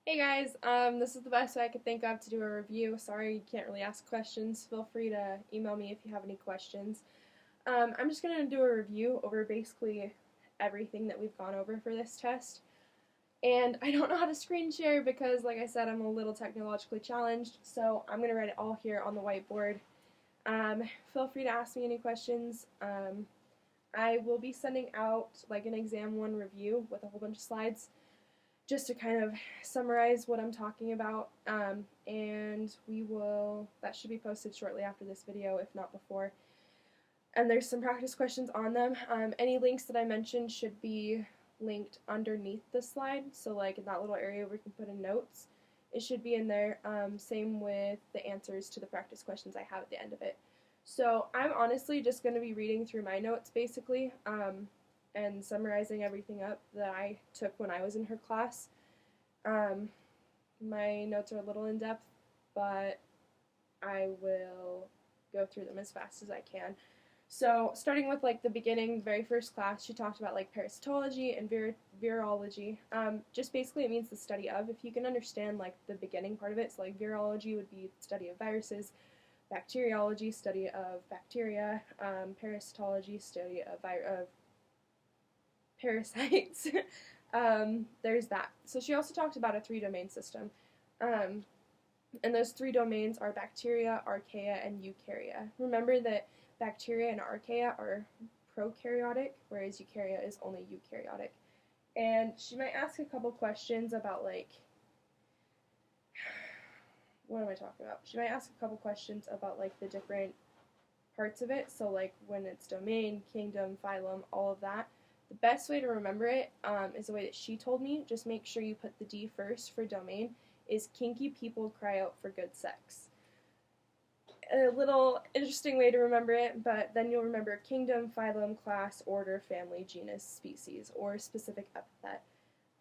Hey guys, this is the best way I could think of to do a review. Sorry you can't really ask questions. Feel free to email me if you have any questions. I'm just going to do a review over basically everything that we've gone over for this test. And I don't know how to screen share because, like I said, I'm a little technologically challenged, so I'm going to write it all here on the whiteboard. Feel free to ask me any questions. I will be sending out like an exam one review with a whole bunch of slides just to kind of summarize what I'm talking about, and that should be posted shortly after this video, if not before. And there's some practice questions on them. Any links that I mentioned should be linked underneath the slide, so like in that little area where you can put in notes, it should be in there. Same with the answers to the practice questions I have at the end of it. So I'm honestly just going to be reading through my notes basically, and summarizing everything up that I took when I was in her class. Um, my notes are a little in depth, but I will go through them as fast as I can. So, starting with like the beginning, very first class, she talked about like parasitology and virology. Just basically, it means the study of. If you can understand like the beginning part of it, so like virology would be study of viruses, bacteriology, study of bacteria, parasitology, study of parasites. There's that. So she also talked about a three-domain system. Um, and those three domains are bacteria, archaea, and eukarya. Remember that bacteria and archaea are prokaryotic, whereas eukarya is only eukaryotic. And she might ask a couple questions about like, what am I talking about? She might ask a couple questions about like the different parts of it. So like when it's domain, kingdom, phylum, all of that. The best way to remember it is the way that she told me. Just make sure you put the D first for domain. Is kinky people cry out for good sex. A little interesting way to remember it, but then you'll remember kingdom, phylum, class, order, family, genus, species, or specific epithet.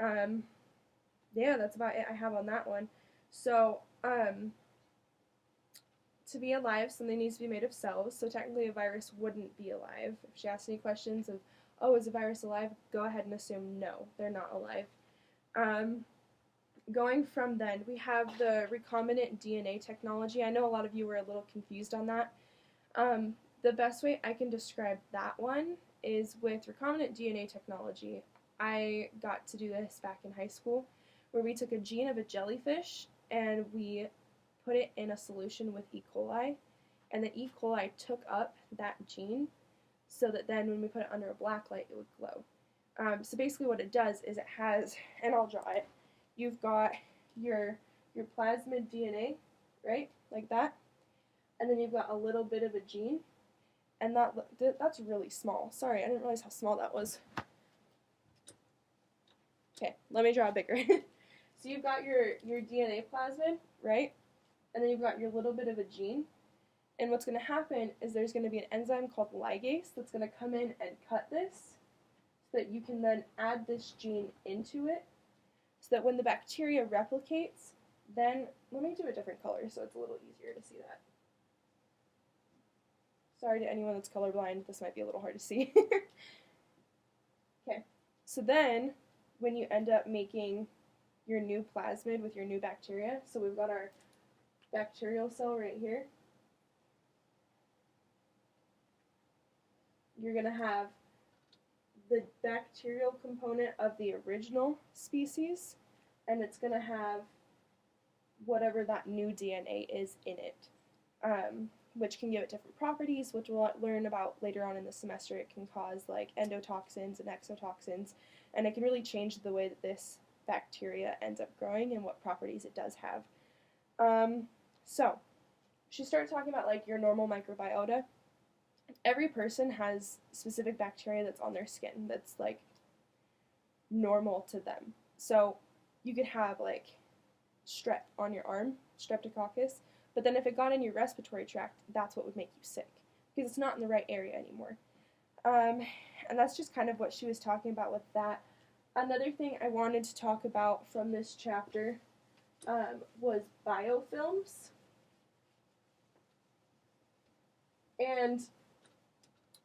Um, yeah, that's about it I have on that one. So, to be alive, something needs to be made of cells, so technically a virus wouldn't be alive. If she asks any questions of, oh, is a virus alive? Go ahead and assume no, they're not alive. Going from then, we have the recombinant DNA technology. I know a lot of you were a little confused on that. The best way I can describe that one is with recombinant DNA technology. I got to do this back in high school, where we took a gene of a jellyfish and we put it in a solution with E. coli, and the E. coli took up that gene so that then when we put it under a black light, it would glow. So basically what it does is it has, and I'll draw it, you've got your plasmid DNA, right, like that, and then you've got a little bit of a gene, and that's really small. Sorry, I didn't realize how small that was. Okay, let me draw bigger. So you've got your DNA plasmid, right, and then you've got your little bit of a gene, and what's going to happen is there's going to be an enzyme called ligase that's going to come in and cut this so that you can then add this gene into it so that when the bacteria replicates, then, let me do a different color so it's a little easier to see that. Sorry to anyone that's colorblind, this might be a little hard to see. Okay, so then when you end up making your new plasmid with your new bacteria, so we've got our bacterial cell right here, you're going to have the bacterial component of the original species, and it's going to have whatever that new DNA is in it, which can give it different properties, which we'll learn about later on in the semester. It can cause like endotoxins and exotoxins, and it can really change the way that this bacteria ends up growing and what properties it does have. So she started talking about like your normal microbiota. Every person has specific bacteria that's on their skin that's like normal to them. So you could have like strep on your arm, streptococcus, but then if it got in your respiratory tract, that's what would make you sick because it's not in the right area anymore. And that's just kind of what she was talking about with that. Another thing I wanted to talk about from this chapter was biofilms. And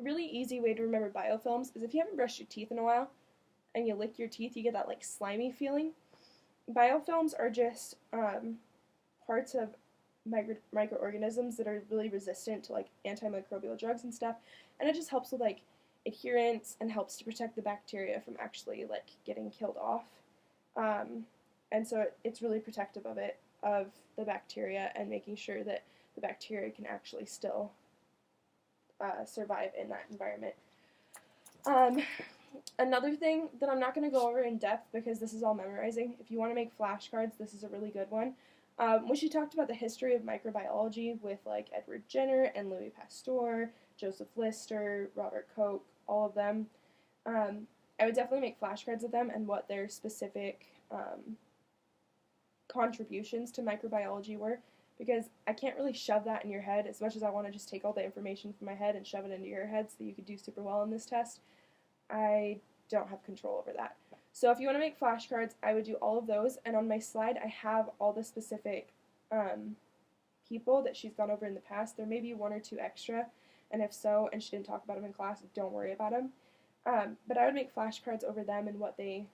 a really easy way to remember biofilms is if you haven't brushed your teeth in a while and you lick your teeth, you get that like slimy feeling. biofilms are just parts of microorganisms that are really resistant to like antimicrobial drugs and stuff, and it just helps with like adherence and helps to protect the bacteria from actually like getting killed off. Um, and so it's really protective of the bacteria and making sure that the bacteria can actually still survive in that environment. Um, Another thing that I'm not going to go over in depth because this is all memorizing. If you want to make flashcards, this is a really good one. When she talked about the history of microbiology with like Edward Jenner and Louis Pasteur, Joseph Lister, Robert Koch, all of them, I would definitely make flashcards of them and what their specific contributions to microbiology were, because I can't really shove that in your head as much as I want to just take all the information from my head and shove it into your head so that you could do super well in this test. I don't have control over that. So if you want to make flashcards, I would do all of those, and on my slide I have all the specific people that she's gone over in the past. There may be one or two extra, and if so, and she didn't talk about them in class, don't worry about them. But I would make flashcards over them and what they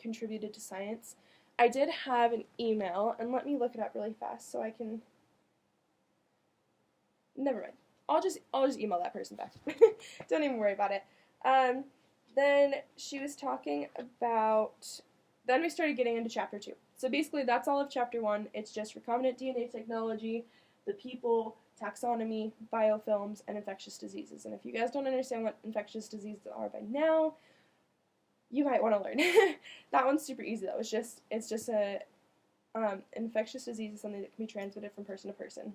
contributed to science. I did have an email, and let me look it up really fast so I can. Never mind. I'll just email that person back. Don't even worry about it. Then she was talking about. Then we started getting into chapter 2. So basically, that's all of chapter 1. It's just recombinant DNA technology, the people, taxonomy, biofilms, and infectious diseases. And if you guys don't understand what infectious diseases are by now, you might want to learn. That one's super easy though. It's just a infectious disease is something that can be transmitted from person to person.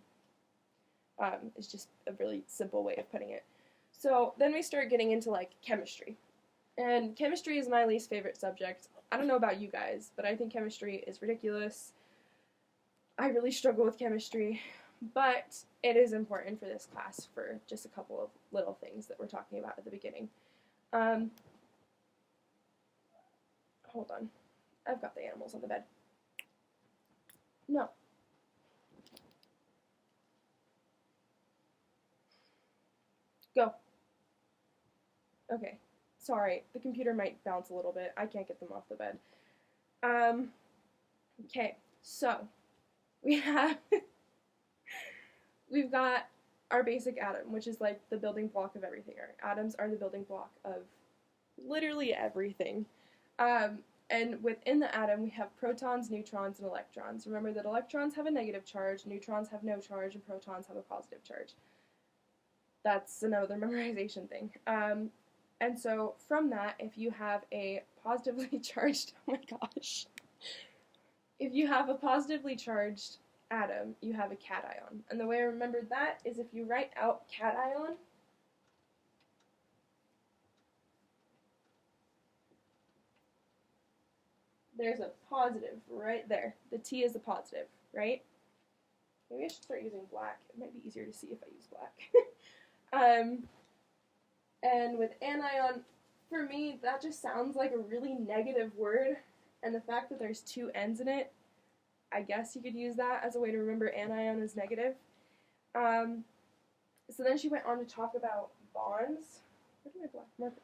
It's just a really simple way of putting it. So then we start getting into like chemistry. And chemistry is my least favorite subject. I don't know about you guys, but I think chemistry is ridiculous. I really struggle with chemistry, but it is important for this class for just a couple of little things that we're talking about at the beginning. Hold on. I've got the animals on the bed. No. Go. Okay. Sorry, the computer might bounce a little bit. I can't get them off the bed. Okay, so we have we've got our basic atom, which is like the building block of everything. Our atoms are the building block of literally everything. And within the atom, we have protons, neutrons, and electrons. Remember that electrons have a negative charge, neutrons have no charge, and protons have a positive charge. That's another memorization thing. And so from that, if you have a positively charged, oh my gosh, if you have a positively charged atom, you have a cation. And the way I remembered that is if you write out cation, there's a positive right there. The T is a positive, right? Maybe I should start using black. It might be easier to see if I use black. And with anion, for me, that just sounds like a really negative word. And the fact that there's two N's in it, I guess you could use that as a way to remember anion is negative. So then she went on to talk about bonds. Where did my black marker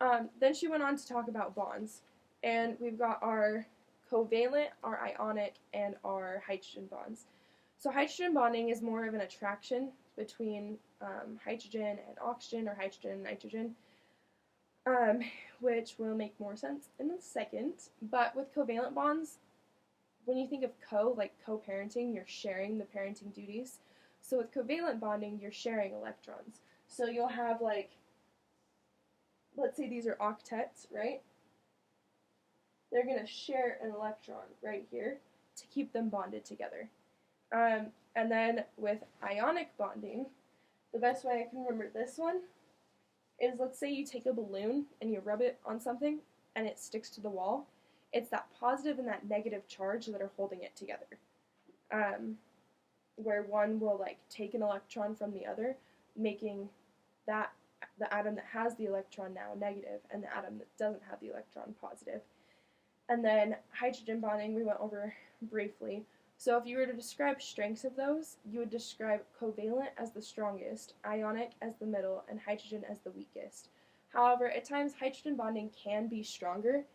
go? Then she went on to talk about bonds. And we've got our covalent, our ionic, and our hydrogen bonds. So hydrogen bonding is more of an attraction between hydrogen and oxygen, or hydrogen and nitrogen, which will make more sense in a second. But with covalent bonds, when you think of like co-parenting, you're sharing the parenting duties. So with covalent bonding, you're sharing electrons. So you'll have like, let's say these are octets, right? They're going to share an electron right here to keep them bonded together. And then with ionic bonding, the best way I can remember this one is, let's say you take a balloon and you rub it on something and it sticks to the wall. It's that positive and that negative charge that are holding it together. Where one will like take an electron from the other, making that the atom that has the electron now negative and the atom that doesn't have the electron positive. And then hydrogen bonding we went over briefly. So if you were to describe strengths of those, you would describe covalent as the strongest, ionic as the middle, and hydrogen as the weakest. However, at times hydrogen bonding can be stronger,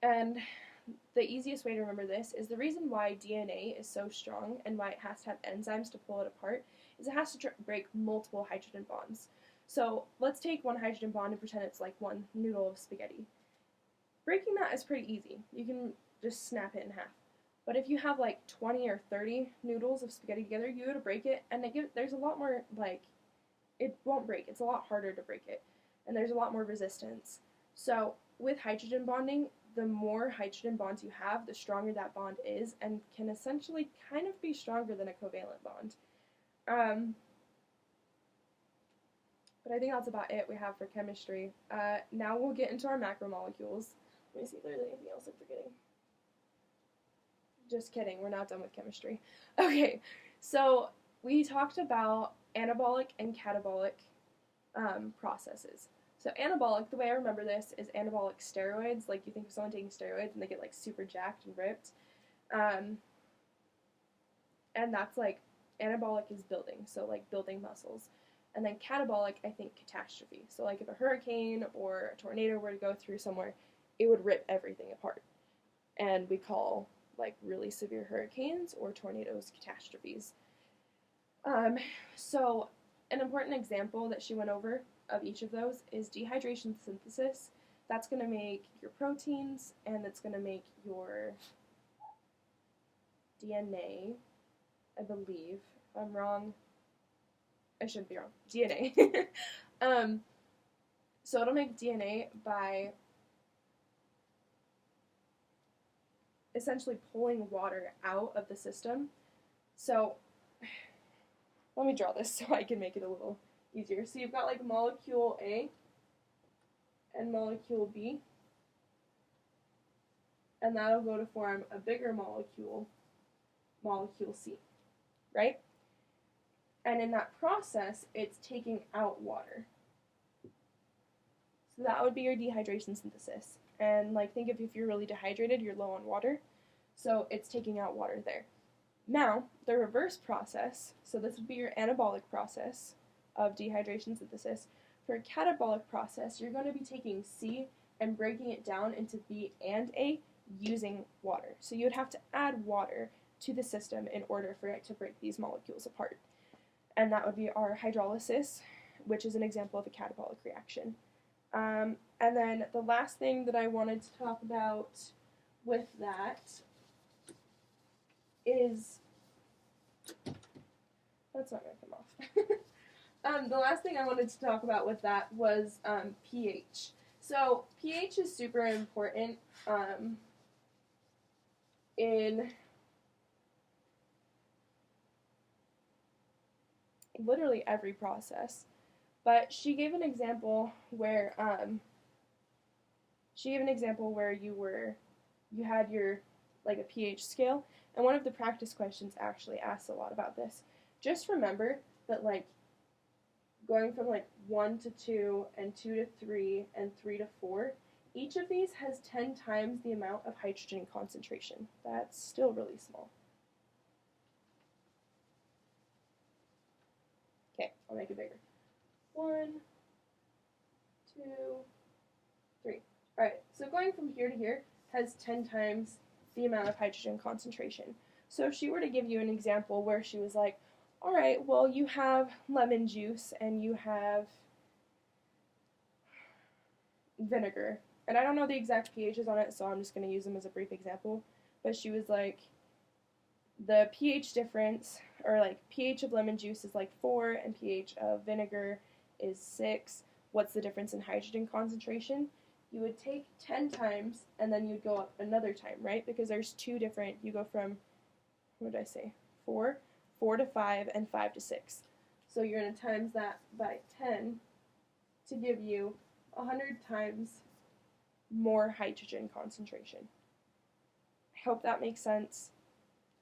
And the easiest way to remember this is the reason why DNA is so strong and why it has to have enzymes to pull it apart is it has to break multiple hydrogen bonds. So let's take one hydrogen bond and pretend it's like one noodle of spaghetti. Breaking that is pretty easy. You can just snap it in half. But if you have like 20 or 30 noodles of spaghetti together, you go to break it, and there's a lot more, like, it won't break. It's a lot harder to break it, and there's a lot more resistance. So with hydrogen bonding, the more hydrogen bonds you have, the stronger that bond is, and can essentially kind of be stronger than a covalent bond. But I think that's about it we have for chemistry. Now we'll get into our macromolecules. Let me see if there's anything else I'm forgetting. Just kidding, we're not done with chemistry. Okay, so we talked about anabolic and catabolic processes. So anabolic, the way I remember this, is anabolic steroids. Like, you think of someone taking steroids and they get like super jacked and ripped. And that's like, anabolic is building, so like building muscles. And then catabolic, I think catastrophe. So like if a hurricane or a tornado were to go through somewhere, it would rip everything apart. And we call like really severe hurricanes or tornadoes catastrophes. So an important example that she went over of each of those is dehydration synthesis. That's going to make your proteins, and it's going to make your DNA, I believe. If I'm wrong, I shouldn't be wrong. DNA. So it'll make DNA by essentially pulling water out of the system. So let me draw this so I can make it a little easier. So you've got like molecule A and molecule B, and that'll go to form a bigger molecule, molecule C, right? And in that process, it's taking out water. So that would be your dehydration synthesis. And like, think of if you're really dehydrated, you're low on water. So it's taking out water there. Now, the reverse process, so this would be your anabolic process of dehydration synthesis. For a catabolic process, you're going to be taking C and breaking it down into B and A using water. So you would have to add water to the system in order for it to break these molecules apart. And that would be our hydrolysis, which is an example of a catabolic reaction. And then the last thing that I wanted to talk about with that is, that's not going to come off. The last thing I wanted to talk about with that was pH. So pH is super important in literally every process. But she gave an example where you had your like a pH scale, and one of the practice questions actually asks a lot about this. Just remember that like going from like 1 to 2 and 2 to 3 and 3 to 4, each of these has 10 times the amount of hydrogen concentration. That's still really small. Okay, I'll make it bigger. 1, 2, 3. Alright, so going from here to here has 10 times the amount of hydrogen concentration. So if she were to give you an example where she was like, alright, well, you have lemon juice and you have vinegar. And I don't know the exact pHs on it, so I'm just going to use them as a brief example. But she was like, the pH difference, or like pH of lemon juice is like 4 and pH of vinegar is 6. What's the difference in hydrogen concentration? You would take 10 times and then you'd go up another time, right? Because there's two different, you go from, what did I say, 4 to 5, and 5 to 6. So you're going to times that by 10 to give you 100 times more hydrogen concentration. I hope that makes sense.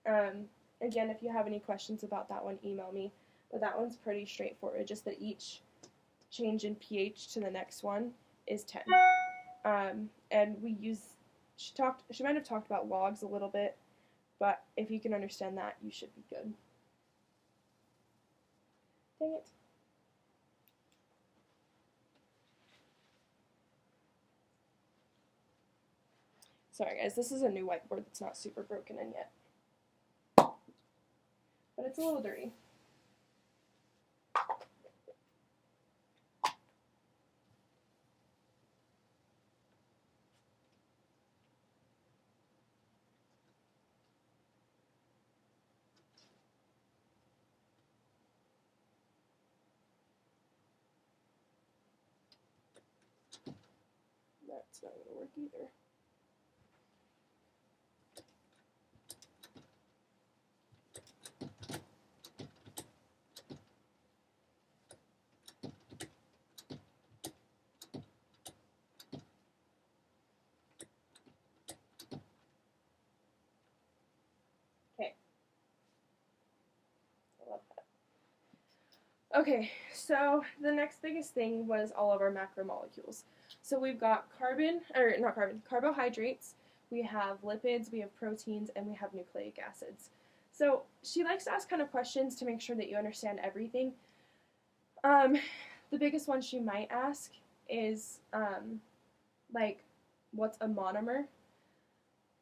Again, if you have any questions about that one, email me. But that one's pretty straightforward, just that each change in pH to the next one is 10. And we use, she might have talked about logs a little bit, but if you can understand that, you should be good. Dang it. Sorry guys, this is a new whiteboard that's not super broken in yet. But it's a little dirty. That's not going to work either. Okay. I love that. Okay, so the next biggest thing was all of our macromolecules. So we've got carbohydrates, we have lipids, we have proteins, and we have nucleic acids. So she likes to ask kind of questions to make sure that you understand everything. The biggest one she might ask is, like, what's a monomer?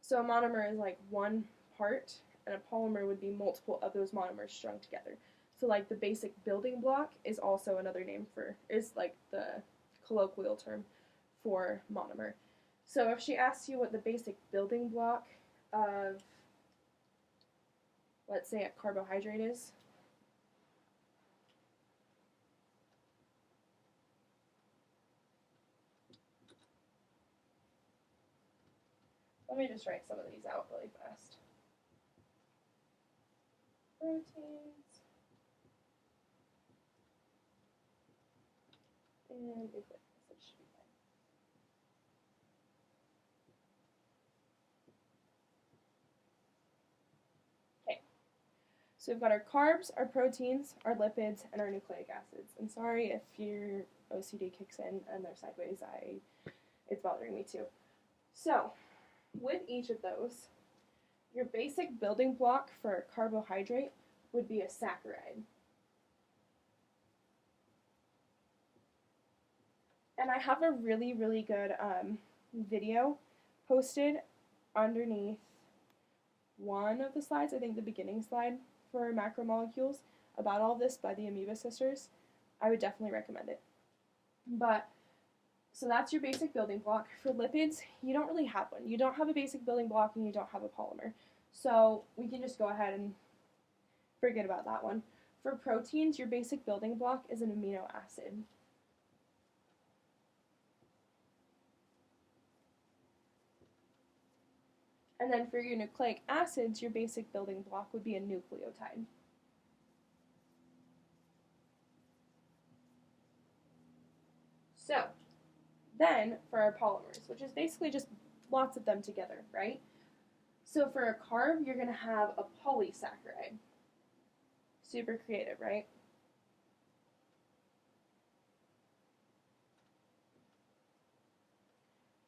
So a monomer is like one part, and a polymer would be multiple of those monomers strung together. So like the basic building block is also another name for, is like the colloquial term for monomer. So if she asks you what the basic building block of, let's say, a carbohydrate is, let me just write some of these out really fast. Proteins and nucleic acids should be fine. Okay, so we've got our carbs, our proteins, our lipids, and our nucleic acids. And sorry if your OCD kicks in and they're sideways, it's bothering me too. So, with each of those, your basic building block for a carbohydrate would be a saccharide. And I have a really, really good video posted underneath one of the slides, I think the beginning slide for macromolecules, about all this by the Amoeba Sisters. I would definitely recommend it. But, so that's your basic building block. For lipids, you don't really have one. You don't have a basic building block and you don't have a polymer. So we can just go ahead and forget about that one. For proteins, your basic building block is an amino acid. And then for your nucleic acids, your basic building block would be a nucleotide. So, then for our polymers, which is basically just lots of them together, right? So for a carb, you're going to have a polysaccharide. Super creative, right?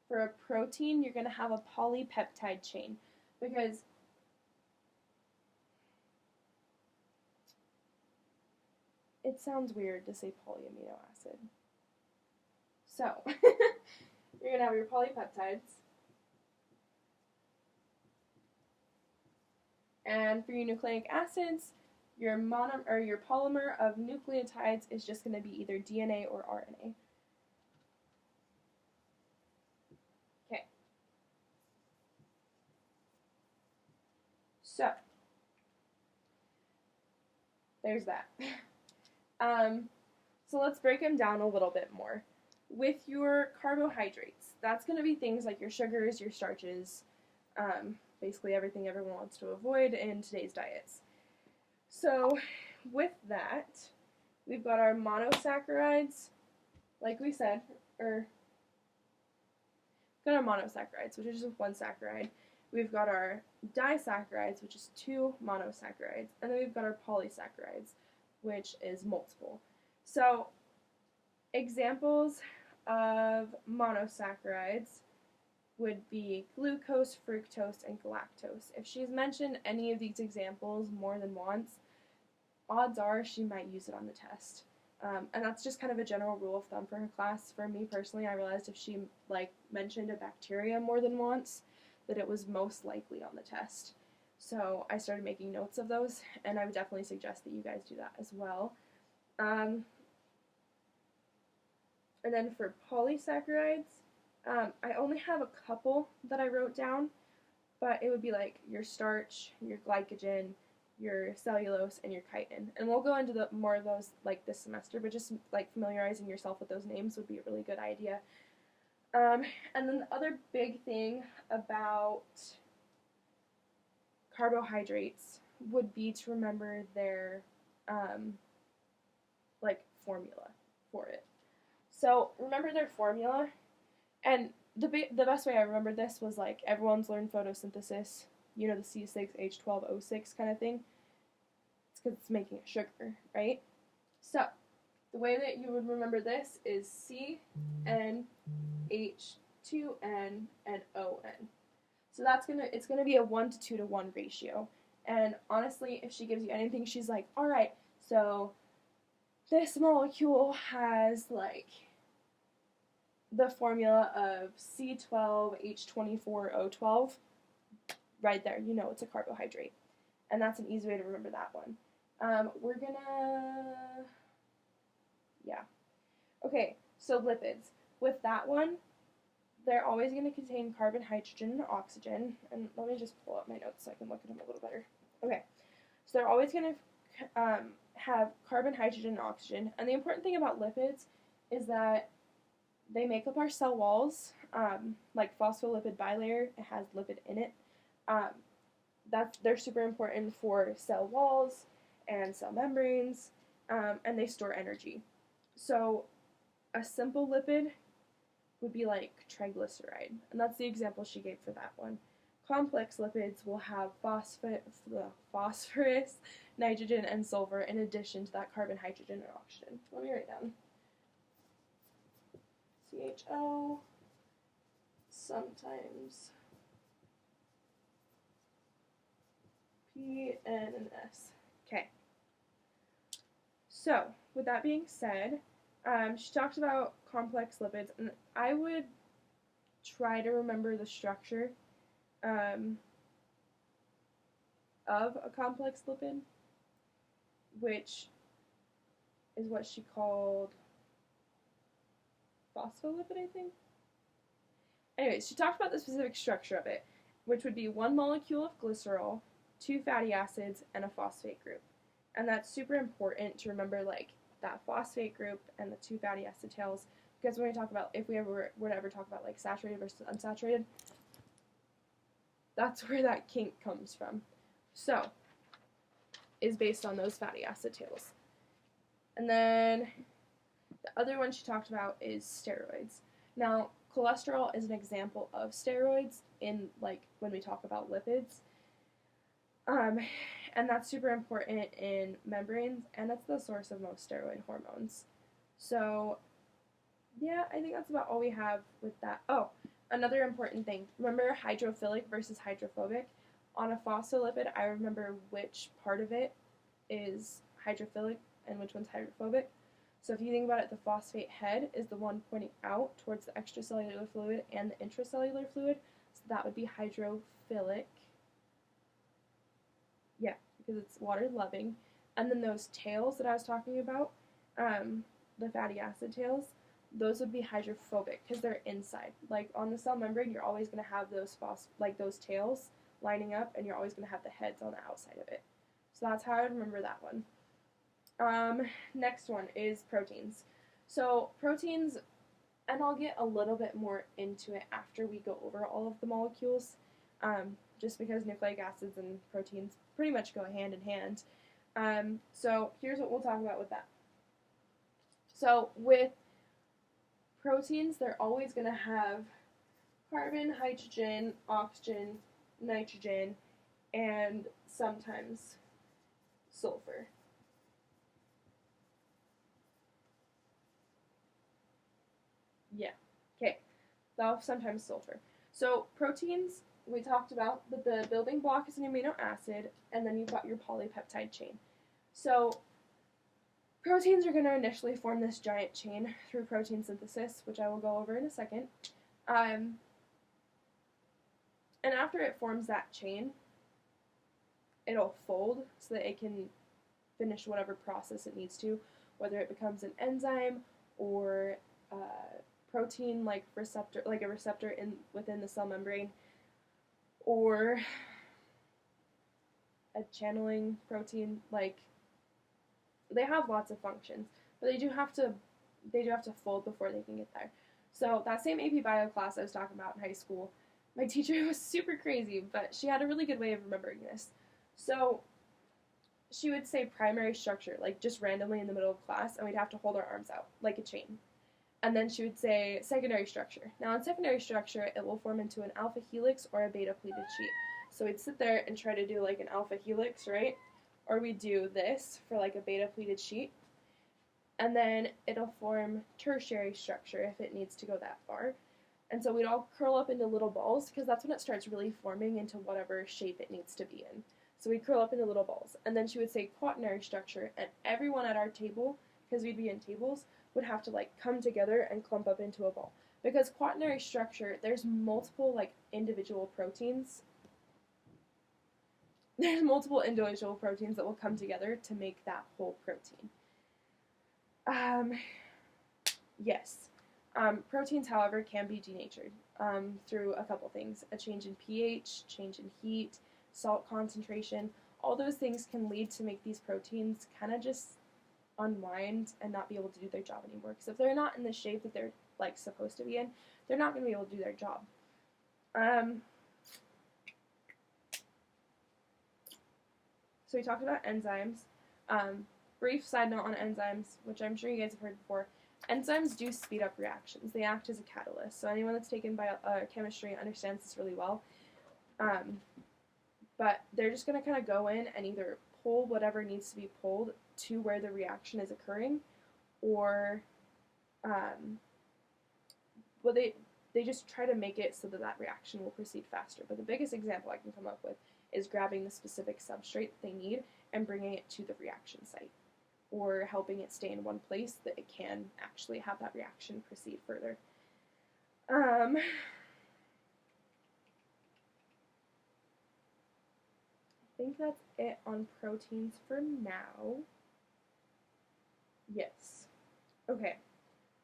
For a protein, you're going to have a polypeptide chain, because it sounds weird to say polyamino acid. So, you're going to have your polypeptides, and for your nucleic acids, your polymer of nucleotides is just going to be either DNA or RNA. Okay. So, there's that. So let's break them down a little bit more. With your carbohydrates, that's going to be things like your sugars, your starches, basically everything everyone wants to avoid in today's diets. So with that, we've got our monosaccharides, like we said, we've got our monosaccharides, which is just one saccharide. We've got our disaccharides, which is two monosaccharides, and then we've got our polysaccharides, which is multiple. So, examples of monosaccharides would be glucose, fructose, and galactose. If she's mentioned any of these examples more than once, odds are she might use it on the test. And that's just kind of a general rule of thumb for her class. For me personally, I realized if she mentioned a bacteria more than once, that it was most likely on the test. So I started making notes of those, and I would definitely suggest that you guys do that as well. And then for polysaccharides, I only have a couple that I wrote down, but it would be like your starch, your glycogen, your cellulose, and your chitin. And we'll go into more of those like this semester, but just like familiarizing yourself with those names would be a really good idea. And then the other big thing about carbohydrates would be to remember their like formula for it. So remember their formula, and the best way I remembered this was like everyone's learned photosynthesis, you know, the C6H12O6 kind of thing. It's because it's making a sugar, right? So the way that you would remember this is CN, H2N, and ON. So it's gonna be a 1 to 2 to 1 ratio. And honestly, if she gives you anything, she's like, all right, so this molecule has like the formula of C12H24O12. Right there, you know it's a carbohydrate. And that's an easy way to remember that one. Okay, so lipids. With that one, they're always going to contain carbon, hydrogen, and oxygen. And let me just pull up my notes so I can look at them a little better. Okay, so they're always going to have carbon, hydrogen, and oxygen. And the important thing about lipids is that they make up our cell walls, like phospholipid bilayer. It has lipid in it. They're super important for cell walls and cell membranes, and they store energy. So a simple lipid would be like triglyceride, and that's the example she gave for that one. Complex lipids will have phosphorus, nitrogen, and sulfur in addition to that carbon, hydrogen, and oxygen. Let me write down CHO, sometimes P, N, and S. Okay. So, with that being said, she talked about complex lipids, and I would try to remember the structure of a complex lipid, which is what she called phospholipid, I think. Anyways, she talked about the specific structure of it, which would be one molecule of glycerol, 2 fatty acids, and a phosphate group. And that's super important to remember, like, that phosphate group and the 2 fatty acid tails, because when we talk about, if we ever were to ever talk about, like, saturated versus unsaturated, that's where that kink comes from. So, is based on those fatty acid tails. And then the other one she talked about is steroids. Now, cholesterol is an example of steroids in, like, when we talk about lipids. And that's super important in membranes, and that's the source of most steroid hormones. So, yeah, I think that's about all we have with that. Oh, another important thing. Remember hydrophilic versus hydrophobic? On a phospholipid, I remember which part of it is hydrophilic and which one's hydrophobic. So if you think about it, the phosphate head is the one pointing out towards the extracellular fluid and the intracellular fluid. So that would be hydrophilic. Yeah, because it's water-loving. And then those tails that I was talking about, the fatty acid tails, those would be hydrophobic because they're inside. Like on the cell membrane, you're always going to have those those tails lining up, and you're always going to have the heads on the outside of it. So that's how I remember that one. Next one is proteins. So proteins, and I'll get a little bit more into it after we go over all of the molecules, just because nucleic acids and proteins pretty much go hand in hand. So here's what we'll talk about with that. So with proteins, they're always going to have carbon, hydrogen, oxygen, nitrogen, and sometimes sulfur. Yeah, okay, that'll sometimes sulfur. So proteins, we talked about that the building block is an amino acid, and then you've got your polypeptide chain. So proteins are going to initially form this giant chain through protein synthesis, which I will go over in a second. And after it forms that chain, it'll fold so that it can finish whatever process it needs to, whether it becomes an enzyme or protein like a receptor within the cell membrane, or a channeling protein. Like, they have lots of functions, but they do have to fold before they can get there. So that same AP Bio class I was talking about in high school, my teacher was super crazy, but she had a really good way of remembering this. So she would say primary structure, like just randomly in the middle of class, and we'd have to hold our arms out like a chain. And then she would say secondary structure. Now in secondary structure, it will form into an alpha helix or a beta pleated sheet. So we'd sit there and try to do like an alpha helix, right? Or we'd do this for like a beta pleated sheet. And then it'll form tertiary structure if it needs to go that far. And so we'd all curl up into little balls, because that's when it starts really forming into whatever shape it needs to be in. So we'd curl up into little balls. And then she would say quaternary structure, and everyone at our table, because we'd be in tables, would have to like come together and clump up into a ball. Because quaternary structure, there's multiple like individual proteins. There's multiple individual proteins that will come together to make that whole protein. Yes. Proteins, however, can be denatured through a couple things. A change in pH, change in heat, salt concentration. All those things can lead to make these proteins kind of just unwind and not be able to do their job anymore. Because if they're not in the shape that they're like supposed to be in, they're not going to be able to do their job. So we talked about enzymes. Brief side note on enzymes, which I'm sure you guys have heard before. Enzymes do speed up reactions. They act as a catalyst. So anyone that's taken chemistry understands this really well. But they're just going to kind of go in and either pull whatever needs to be pulled to where the reaction is occurring, or they just try to make it so that that reaction will proceed faster. But the biggest example I can come up with is grabbing the specific substrate that they need and bringing it to the reaction site, or helping it stay in one place that it can actually have that reaction proceed further. I think that's it on proteins for now. Yes. Okay.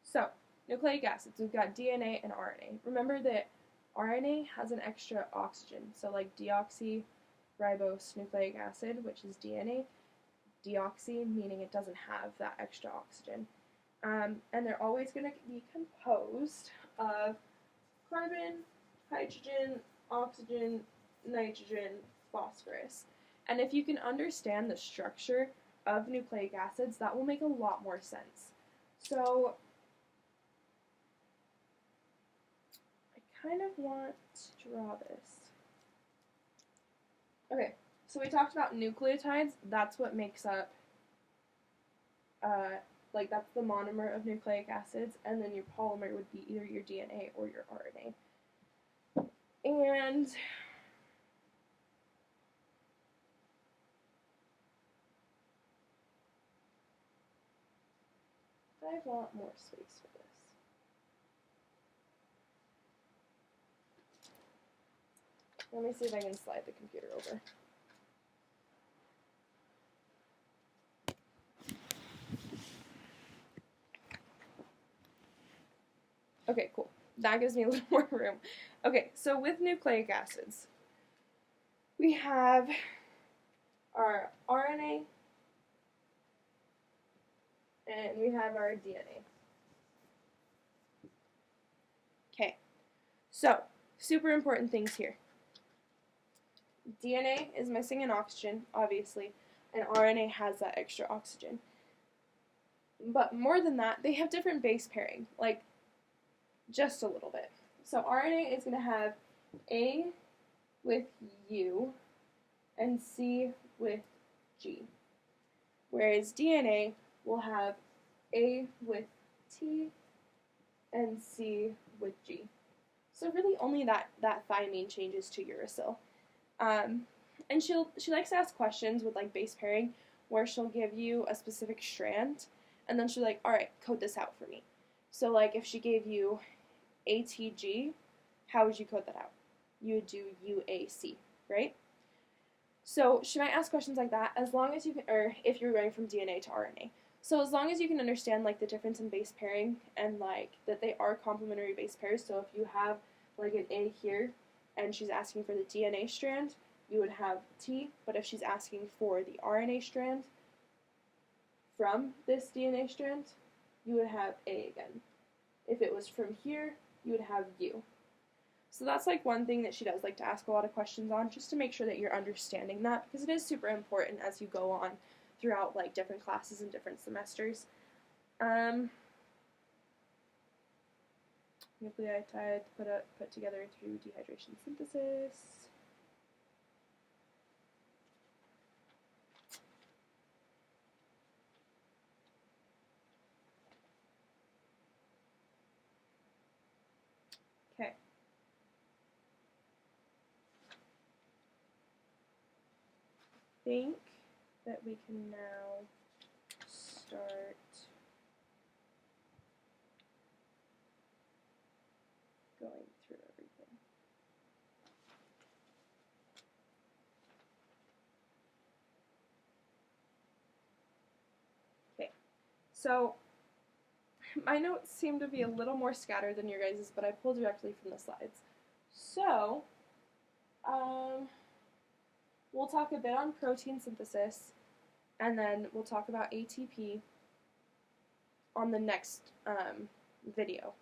So, nucleic acids. We've got DNA and RNA. Remember that RNA has an extra oxygen. So like deoxyribose nucleic acid, which is DNA. Deoxy, meaning it doesn't have that extra oxygen. And they're always going to be composed of carbon, hydrogen, oxygen, nitrogen, phosphorus. And if you can understand the structure of nucleic acids, that will make a lot more sense. So I kind of want to draw this. Okay, so we talked about nucleotides. That's what makes up, that's the monomer of nucleic acids, and then your polymer would be either your DNA or your RNA. And I want more space for this. Let me see if I can slide the computer over. Okay, cool. That gives me a little more room. Okay, so with nucleic acids, we have our RNA and we have our DNA. Okay, so super important things here. DNA is missing an oxygen, obviously, and RNA has that extra oxygen. But more than that, they have different base pairing, like just a little bit. So RNA is going to have A with U and C with G, whereas DNA will have A with T and C with G. So really only that thymine changes to uracil. And she likes to ask questions with like base pairing where she'll give you a specific strand and then she'll like, all right, code this out for me. So like if she gave you ATG, how would you code that out? you would do UAC, right? So she might ask questions like that as long as you can, or if you're going from DNA to RNA. So as long as you can understand like the difference in base pairing and like that they are complementary base pairs. So if you have like an A here and she's asking for the DNA strand, you would have T, but if she's asking for the RNA strand from this DNA strand, you would have A again. If it was from here, you would have U. So that's like one thing that she does like to ask a lot of questions on, just to make sure that you're understanding that, because it is super important as you go on throughout like different classes and different semesters. Nucleotide put together through dehydration synthesis. Okay. I think that we can now start going through everything. Okay, so my notes seem to be a little more scattered than your guys's, but I pulled directly from the slides. So, we'll talk a bit on protein synthesis, and then we'll talk about ATP on the next video.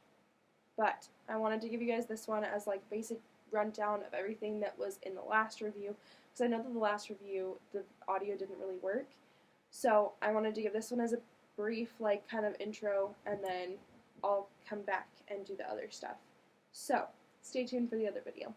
But I wanted to give you guys this one as like basic rundown of everything that was in the last review, because I know that the last review, the audio didn't really work. So I wanted to give this one as a brief like kind of intro, and then I'll come back and do the other stuff. So stay tuned for the other video.